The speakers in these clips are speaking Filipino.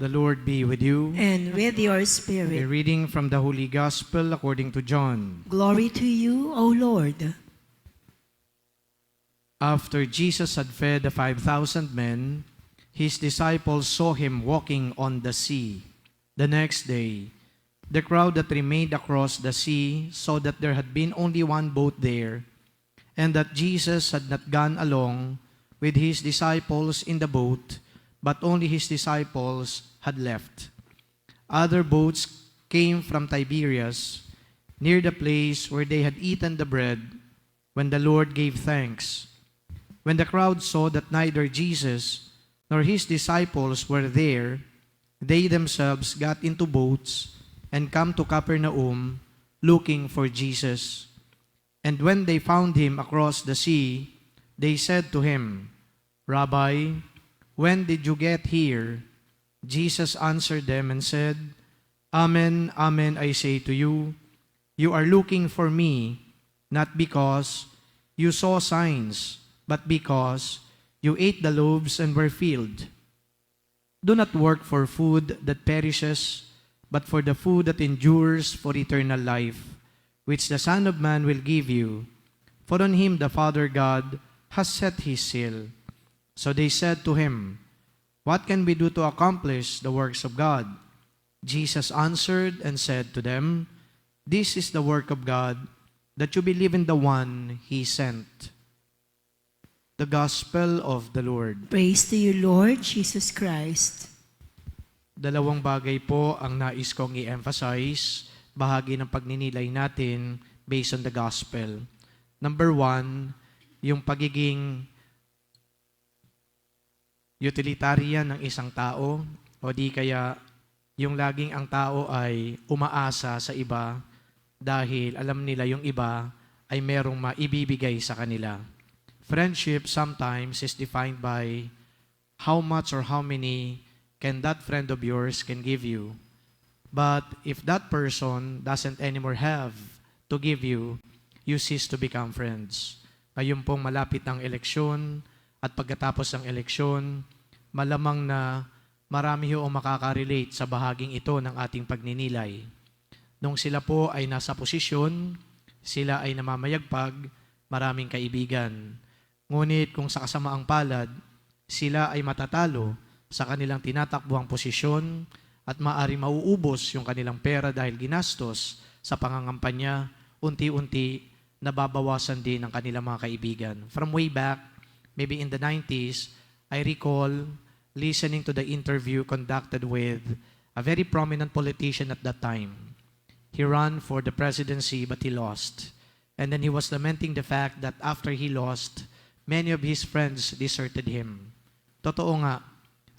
The Lord be with you. And with your A spirit. reading from the Holy Gospel according to John. Glory to you, O Lord. After Jesus had fed the 5,000 men, his disciples saw him walking on the sea. The next day, the crowd that remained across the sea saw that there had been only one boat there, and that Jesus had not gone along with his disciples in the boat, but only his disciples had left. Other boats came from Tiberias, near the place where they had eaten the bread, when the Lord gave thanks. When the crowd saw that neither Jesus nor his disciples were there, they themselves got into boats and come to Capernaum, looking for Jesus. And when they found him across the sea, they said to him, "Rabbi, when did you get here?" Jesus answered them and said, "Amen, amen, I say to you, you are looking for me, not because you saw signs, but because you ate the loaves and were filled. Do not work for food that perishes, but for the food that endures for eternal life, which the Son of Man will give you. For on him the Father God has set his seal." So they said to him, "What can we do to accomplish the works of God?" Jesus answered and said to them, "This is the work of God, that you believe in the one he sent." The Gospel of the Lord. Praise to you, Lord Jesus Christ. Dalawang bagay po ang nais kong i-emphasize, bahagi ng pagninilay natin based on the Gospel. Number one, yung pagiging utilitarian ng isang tao, o di kaya yung laging ang tao ay umaasa sa iba dahil alam nila yung iba ay merong maibibigay sa kanila. Friendship sometimes is defined by how much or how many can that friend of yours can give you. But if that person doesn't anymore have to give you, you cease to become friends. Ngayon pong malapit ang eleksyon at pagkatapos ng eleksyon, malamang na marami ho ang makaka-relate sa bahaging ito ng ating pagninilay. Nung sila po ay nasa posisyon, sila ay namamayagpag, maraming kaibigan. Ngunit kung sa kasamaang palad, sila ay matatalo sa kanilang tinatakbuhang posisyon at maaari mauubos yung kanilang pera dahil ginastos sa pangangampanya, unti-unti nababawasan din ang kanilang mga kaibigan. From way back, maybe in the 90s, I recall listening to the interview conducted with a very prominent politician at that time. He ran for the presidency but he lost. And then he was lamenting the fact that after he lost, many of his friends deserted him. Totoo nga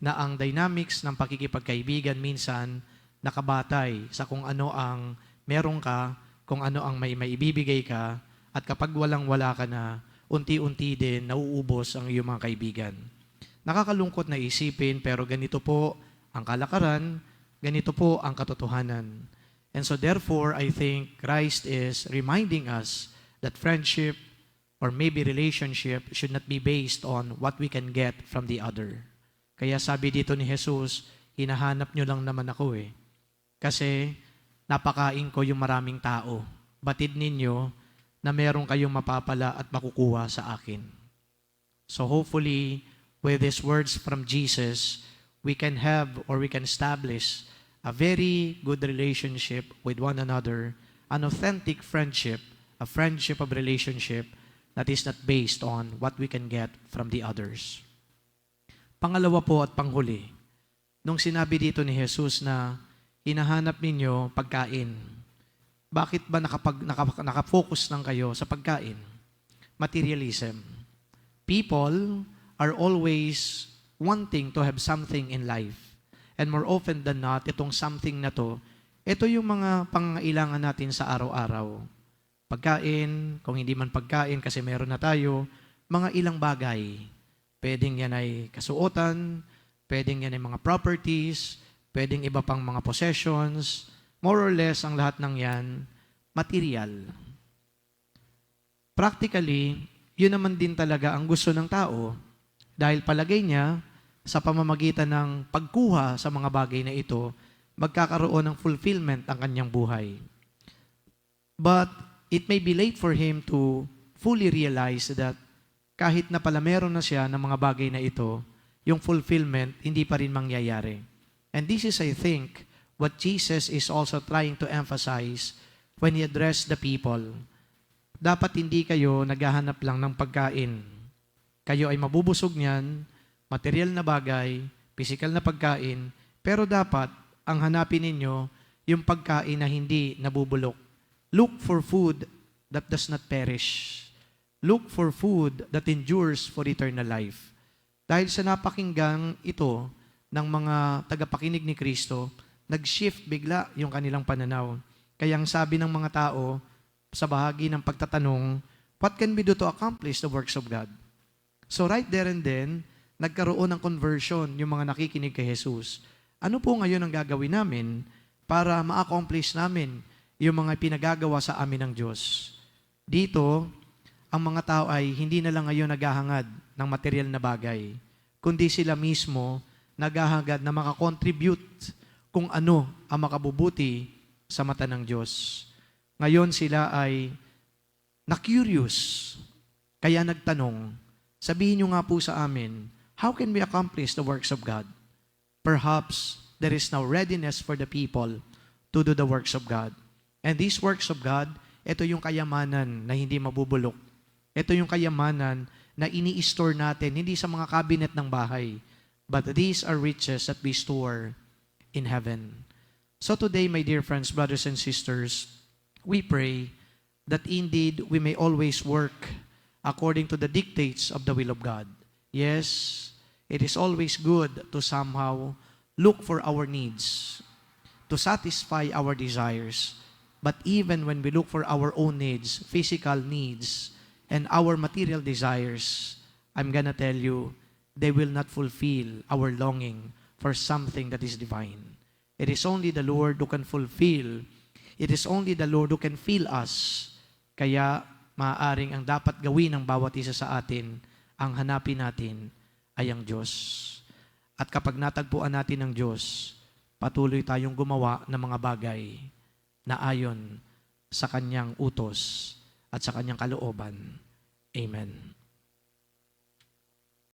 na ang dynamics ng pakikipagkaibigan minsan nakabatay sa kung ano ang meron ka, kung ano ang may maibibigay ka, at kapag walang-wala ka na, unti-unti din nauubos ang iyong mga kaibigan. Nakakalungkot na isipin, pero ganito po ang kalakaran, ganito po ang katotohanan. And so therefore, I think Christ is reminding us that friendship or maybe relationship should not be based on what we can get from the other. Kaya sabi dito ni Jesus, hinahanap nyo lang naman ako eh. Kasi napakain ko yung maraming tao. Batid ninyo na meron kayong mapapala at makukuha sa akin. So hopefully, with these words from Jesus, we can have or we can establish a very good relationship with one another, an authentic friendship, a friendship of relationship that is not based on what we can get from the others. Pangalawa po at panghuli, nung sinabi dito ni Jesus na hinahanap ninyo pagkain, bakit ba nakafocus lang kayo sa pagkain? Materialism. People are always wanting to have something in life. And more often than not, itong something na to, ito yung mga pangangailangan natin sa araw-araw. Pagkain, kung hindi man pagkain kasi meron na tayo, mga ilang bagay. Pwedeng yan ay kasuotan, pwedeng yan ay mga properties, pwedeng iba pang mga possessions, more or less ang lahat ng yan, material. Practically, yun naman din talaga ang gusto ng tao dahil palagay niya, sa pamamagitan ng pagkuha sa mga bagay na ito, magkakaroon ng fulfillment ang kanyang buhay. But it may be late for him to fully realize that kahit na pala meron na siya ng mga bagay na ito, yung fulfillment hindi pa rin mangyayari. And this is, I think, what Jesus is also trying to emphasize when He addressed the people. Dapat hindi kayo naghahanap lang ng pagkain. Kayo ay mabubusog niyan, material na bagay, physical na pagkain, pero dapat ang hanapin ninyo yung pagkain na hindi nabubulok. Look for food that does not perish. Look for food that endures for eternal life. Dahil sa napakinggang ito ng mga tagapakinig ni Kristo, nag-shift bigla yung kanilang pananaw. Kaya ang sabi ng mga tao sa bahagi ng pagtatanong, what can we do to accomplish the works of God? So right there and then, nagkaroon ng conversion yung mga nakikinig kay Jesus. Ano po ngayon ang gagawin namin para ma-accomplish namin yung mga pinagagawa sa amin ng Diyos? Dito, ang mga tao ay hindi na lang ngayon naghahangad ng material na bagay, kundi sila mismo naghahangad na makakontribute kung ano ang makabubuti sa mata ng Diyos. Ngayon sila ay na-curious, kaya nagtanong, sabihin nyo nga po sa amin, how can we accomplish the works of God? Perhaps there is now readiness for the people to do the works of God. And these works of God, ito yung kayamanan na hindi mabubulok. Ito yung kayamanan na ini-store natin, hindi sa mga cabinet ng bahay, but these are riches that we store in heaven. So today, my dear friends, brothers and sisters, we pray that indeed we may always work according to the dictates of the will of God. Yes, it is always good to somehow look for our needs, to satisfy our desires. But even when we look for our own needs, physical needs, and our material desires, I'm gonna tell you, they will not fulfill our longing for something that is divine. It is only the Lord who can fulfill. It is only the Lord who can fill us. Kaya maaaring ang dapat gawin ng bawat isa sa atin, ang hanapin natin ay ang Diyos. At kapag natagpuan natin ang Diyos, patuloy tayong gumawa ng mga bagay na ayon sa Kanyang utos at sa Kanyang kalooban. Amen.